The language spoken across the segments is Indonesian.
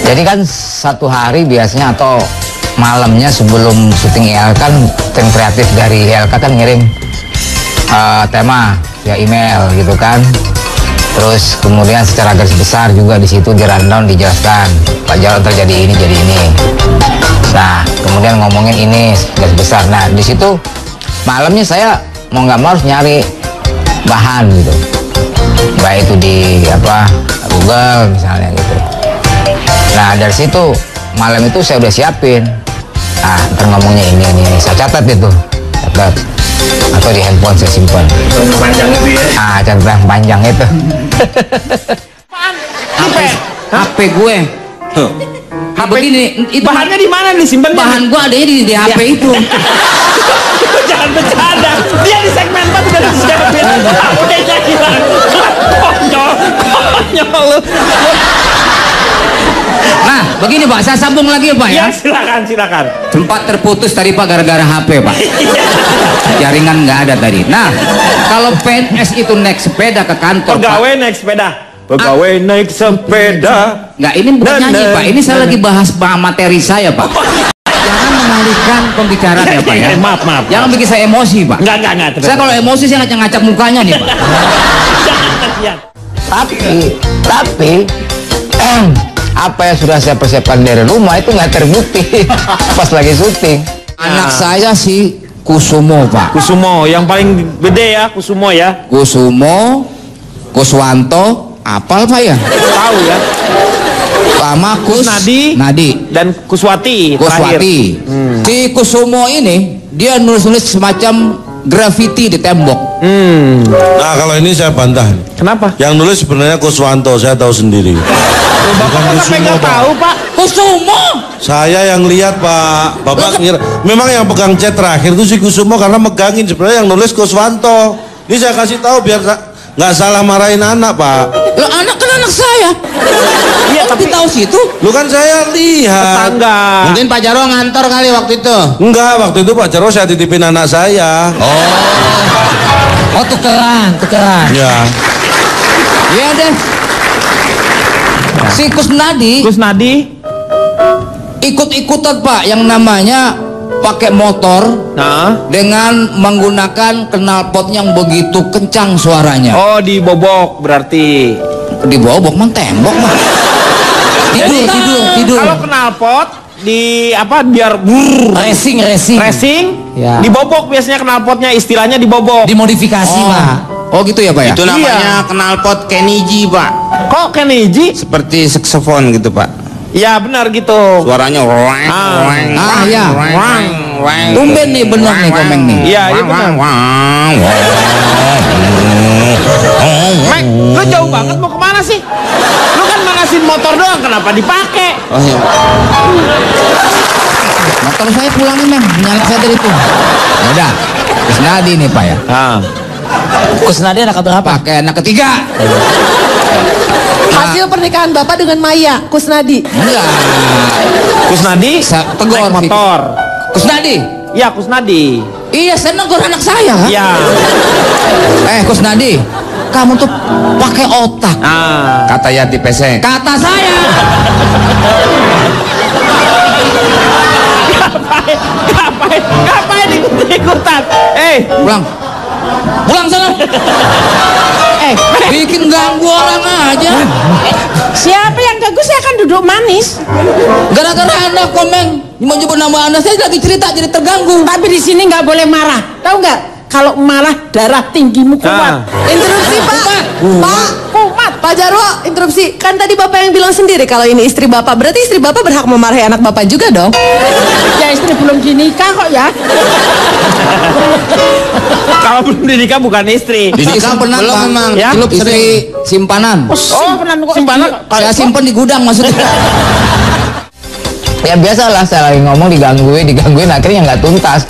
Jadi kan satu hari biasanya atau malamnya sebelum syuting ILK kan tim kreatif dari ILK kan ngirim tema via email gitu kan. Terus kemudian secara garis besar juga di situ di rundown dijelaskan Pak Jarod terjadi ini jadi ini. Nah kemudian ngomongin ini garis besar. Nah di situ malamnya saya mau nggak mau harus nyari bahan gitu, baik itu di Google misalnya gitu. Nah dari situ malam itu saya udah siapin. Nah ntar ngomongnya ini saya catat itu, catat atau di handphone saya simpan. Panjang itu ya? Catat yang panjang itu. HP gue. HP begini, itu bahannya di mana disimpan? bahan gue adanya di HP itu. Jangan bercanda. Dia di segmen 4 udah disiapin. HP-nya hilang. Konyol. Nah, begini Pak, saya sambung lagi ya Pak ya. Ya silakan. Sempat terputus tadi Pak gara-gara HP Pak. Jaringan nggak ada tadi. Nah, kalau PNS itu naik sepeda ke kantor Pegawai Pak. naik sepeda. Pegawai naik sepeda. Nggak, ini bukan nyanyi Pak. Ini saya lagi bahas materi saya Pak. Jangan mengalihkan pembicaraan ya Pak ya. Maaf. Jangan bikin saya emosi Pak. Enggak. Saya kalau emosi saya ngacak mukanya nih Pak. Jangan kasihan. Tapi apa yang sudah saya persiapkan dari rumah itu nggak terbukti pas lagi syuting. Anak saya si Kusumo Pak. Kusumo yang paling gede ya, Kusumo ya. Kusumo, Kuswanto, apal Pak ya? Tahu ya. Sama Kusnadi. Dan Kuswati. Kuswati. Si Kusumo ini dia nulis-nulis semacam grafiti di tembok. Nah kalau ini saya bantah. Kenapa? Yang nulis sebenarnya Kuswanto, saya tahu sendiri. Bapak sampai nggak tahu Pak. Kusumo. Saya yang lihat Pak, Bapak ngira. Memang yang pegang chat terakhir itu si Kusumo karena megangin, sebenarnya yang nulis Kuswanto. Ini saya kasih tahu biar nggak salah marahin anak Pak. Lo anak kan anak saya. Iya tapi tahu situ. Lu kan saya lihat. tetangga. Mungkin Pak Jarwo ngantor kali waktu itu. Enggak, waktu itu Pak Jarwo saya titipin anak saya. Oh tukeran. Ya. Iya deh. Si Kusnadi ikut-ikutan Pak yang namanya pakai motor dengan menggunakan knalpot yang begitu kencang suaranya. Oh dibobok berarti. Dibobok man tembok mah. Tidur. Kalau knalpot di biar Racing. Ya. Dibobok biasanya knalpotnya, istilahnya dibobok. Dimodifikasi Pak. Oh gitu ya Pak ya. Itu namanya knalpot Keniji Pak. Kok Keniji? Seperti saksofon gitu Pak. Ya benar gitu. Suaranya Ya. Tumben nih bener nih Komeng nih. Iya benar. Mek, lu jauh banget mau kemana sih? Lu kan manasin motor doang, kenapa dipakai? Oh iya. Motor saya pulang nih Meng, nyala saya dari itu. Udah, Kusnadi nih Pak ya. Kusnadi anak berapa? Pakai anak ketiga. Hasil pernikahan Bapak dengan Maya, Kusnadi. Enggak. Kusnadi Tegur naik motor. Kusnadi. Ya Kusnadi. Iya, saya negur anak saya kan. Ya. Kusnadi, kamu tuh pakai otak. Kata Yati Pesek. Kata saya. Ngapain ikut-ikutan? Pulang sana. Bikin ganggu orang aja. Siapa yang ganggu? Saya akan duduk manis. Gara-gara Anda Komeng mau nyebut nama Anda, saya lagi cerita jadi terganggu. Tapi di sini nggak boleh marah. Tahu nggak? Kalau marah darah tinggimu kuat. Interupsi Pak. Kumat. Pak Jarwo, interupsi. Kan tadi Bapak yang bilang sendiri kalau ini istri Bapak. Berarti istri Bapak berhak memarahi anak Bapak juga dong. Ya istri belum dinikah kok ya. Kalau belum dinikah bukan istri. Dinikah pernah belum Bang. memang. Ya? Istri simpanan. Oh pernah kok simpanan. Saya simpen di gudang maksudnya. Ya biasalah saya lagi ngomong digangguin akhirnya nggak tuntas.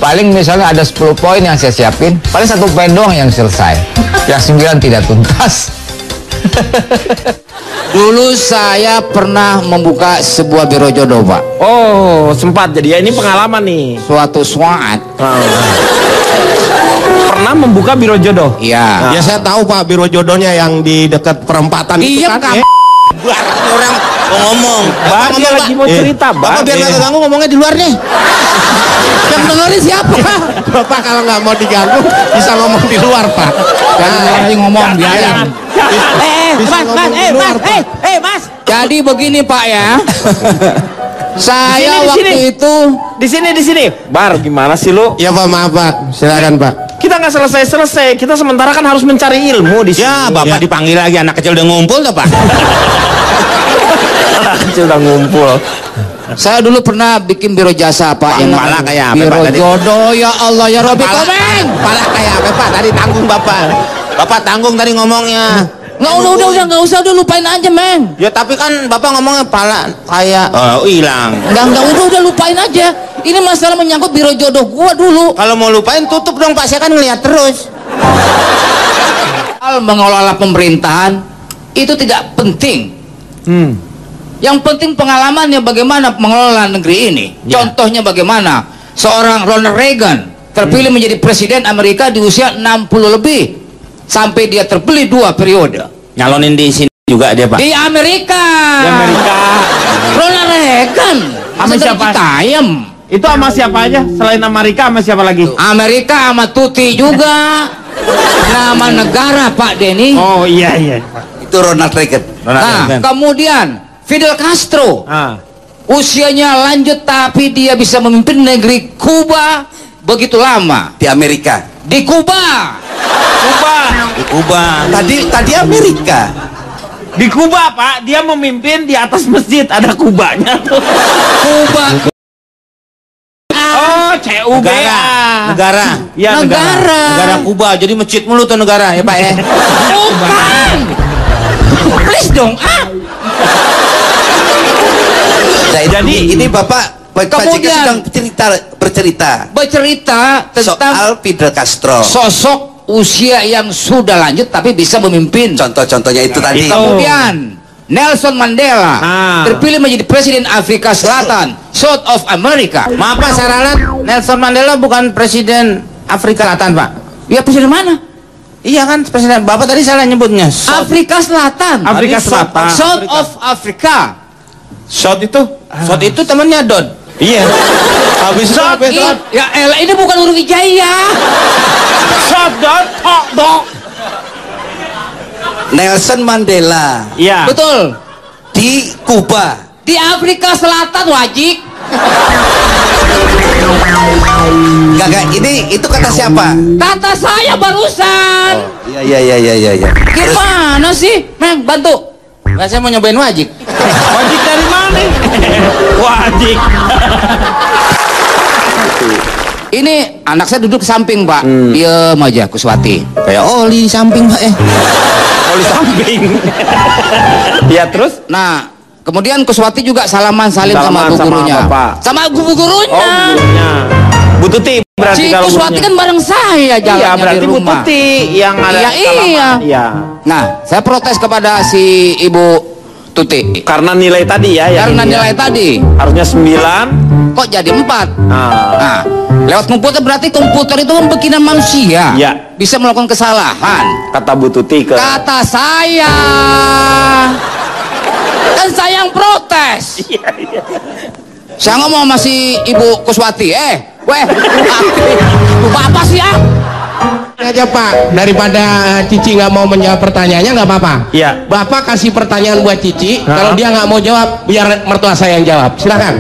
Paling misalnya ada 10 poin yang saya siapin, paling 1 poin doang yang selesai, yang 9 tidak tuntas. Dulu saya pernah membuka sebuah biro jodoh Pak. Oh sempat jadi ya, ini pengalaman nih. Suatu saat pernah membuka biro jodoh. Iya. Ya saya tahu Pak, biro jodohnya yang di dekat perempatan itu Iya, kan. Kak. Orang ngomong. Bah, dia lagi mau cerita, Bapak Bah. biar nggak keganggu ngomongnya di luar nih. Yang dengerin siapa? Bapak kalau nggak mau diganggu bisa ngomong di luar Pak. Nah, ngomong biarin. Mas. Jadi begini Pak ya. Saya Di waktu sini. itu Di sini. Bar, gimana sih lu? Ya Pak, maaf Pak. Silakan Pak. Kita nggak selesai. Kita sementara kan harus mencari ilmu di sini. Ya, Bapak dipanggil lagi, anak kecil udah ngumpul tuh, Pak. Anak kecil udah ngumpul. saya dulu pernah bikin biro jasa Pak yang Pala namanya kayak apa, biro Pak, tadi? jodoh. Ya Allah ya Robi Pala Komeng. kayak apa, Pak? Tadi tanggung Bapak. Bapak tanggung tadi ngomongnya. Nggak nggak usah udah lupain aja Meng. Ya tapi kan Bapak ngomongnya pala kayak hilang. Nggak udah lupain aja. Ini masalah menyangkut biro jodoh gua dulu. Kalau mau lupain tutup dong, Pak. Saya kan ngeliat terus. Hal mengelola pemerintahan itu tidak penting. Yang penting pengalamannya bagaimana mengelola negeri ini. Contohnya bagaimana seorang Ronald Reagan terpilih menjadi presiden Amerika di usia 60 lebih sampai dia terpilih 2 periode. Nyalonin di sini juga dia, Pak. Di Amerika. Di Amerika. Ronald Reagan. Sama siapa? Citayam. Itu sama siapa aja? Selain Amerika sama siapa lagi? Amerika sama Tuti juga. Nama negara Pak Denny. Oh iya. Itu Ronald Reagan. Nah, kemudian Fidel Castro. Usianya lanjut tapi dia bisa memimpin negeri Kuba begitu lama. Di Amerika. Di Kuba. Kuba. Tadi Amerika. Di Kuba, Pak, dia memimpin di atas masjid ada kubanya tuh. Kuba. Oh, CUBA. Negara. Ya, Negara Kuba. Jadi masjid mulu tuh negara ya, Pak ya. Bukan. Please dong. Jadi ini Bapak Kemudian sedang bercerita bercerita tentang soal Fidel Castro. sosok usia yang sudah lanjut tapi bisa memimpin. Contoh-contohnya itu tadi. Kemudian Nelson Mandela terpilih menjadi presiden Afrika Selatan, South of America. Maaf Pak, saya ralat. Nelson Mandela bukan presiden Afrika Selatan, Pak. Ya presiden mana? Iya kan, presiden. Bapak tadi salah nyebutnya. Afrika Selatan. Afrika Selatan. South of Africa. Shot itu? Shot itu temennya Dod. Iya. Habis itu apa itu? Ya elah, ini bukan huruf Wijaya. Shot dot tok dok. Nelson Mandela Iya. Betul. di Kuba. Di Afrika Selatan wajib. Gak, itu kata siapa? Kata saya barusan. Iya. Gimana sih? Meng, bantu. Nggak, saya mau nyobain wajik. Wajik dari mana? Wajik. Ini anak saya duduk samping Pak. Diem aja Kuswati. Kayak oli di samping, Pak ya. Oli samping. Ya terus? Nah, kemudian Kuswati juga salaman salim sama bu gurunya. Sama bu gurunya. Oh, gurunya. Bu Tuti berarti Si kalau Kuswati gurunya. kan bareng saya jalannya Iya, berarti di Bu rumah. Tuti yang ada Iya. salaman. Iya. Nah, saya protes kepada si Ibu Tuti. Karena nilai tadi ya yang Karena ini nilai ya. tadi Harusnya 9. kok jadi 4. Nah. Nah, lewat komputer berarti komputer itu kan bikinan manusia. Iya. Bisa melakukan kesalahan. Kata Bu Tuti ke Kata saya. Kan saya yang protes. Saya ngomong sama si Ibu Kuswati, weh, lupa apa sih ah? Aja Pak, daripada Cici nggak mau menjawab pertanyaannya nggak apa-apa. Iya. Bapak kasih pertanyaan buat Cici. Kalau dia nggak mau jawab, biar mertua saya yang jawab. Silakan.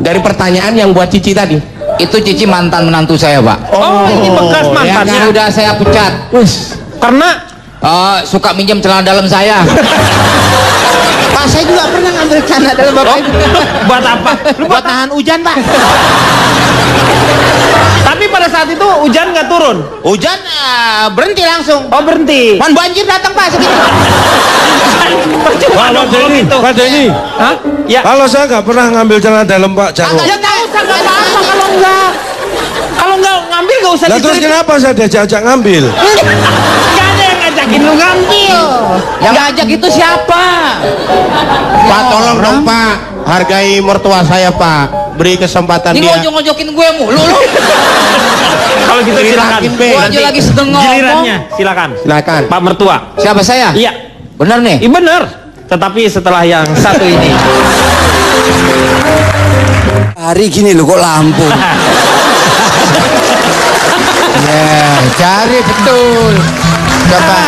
Dari pertanyaan yang buat Cici tadi. Itu Cici mantan menantu saya, Pak. Oh, ini bekas mantannya. Sudah saya pecat. Karena Suka minjem celana dalam saya. Pak, saya juga pernah ngambil celana dalam Bapak itu. buat apa? Lu buat nahan hujan, Pak. Tapi pada saat itu hujan nggak turun. Hujan berhenti langsung. Oh, berhenti. Man banjir datang, Pak, segitu. Percuma dong kalau gitu. Pak Denny. Hah? Ya. Kalau saya nggak pernah ngambil celana dalam Pak Jarwo. Ya tahu nggak apa-apa kalau enggak. Kalau enggak ngambil nggak usah Lah terus diceritain. kenapa saya diajak-ajak ngambil? Nggak ada yang ngajak ngajakin lu ngambil. Yang ngajak itu siapa? Pak tolong dong Pak, hargai mertua saya Pak, beri kesempatan Ini dia. ngojok-ngojokin gue mulu lu. Kalau gitu silakan. Giliran, Be. Gua aja lagi sedang ngomong. Gilirannya silakan. Silakan. Pak mertua. Siapa saya? Iya. Bener nih. Iya bener. Tetapi setelah yang satu ini. Hari gini lo kok lampu. Ya, cari betul. Coba.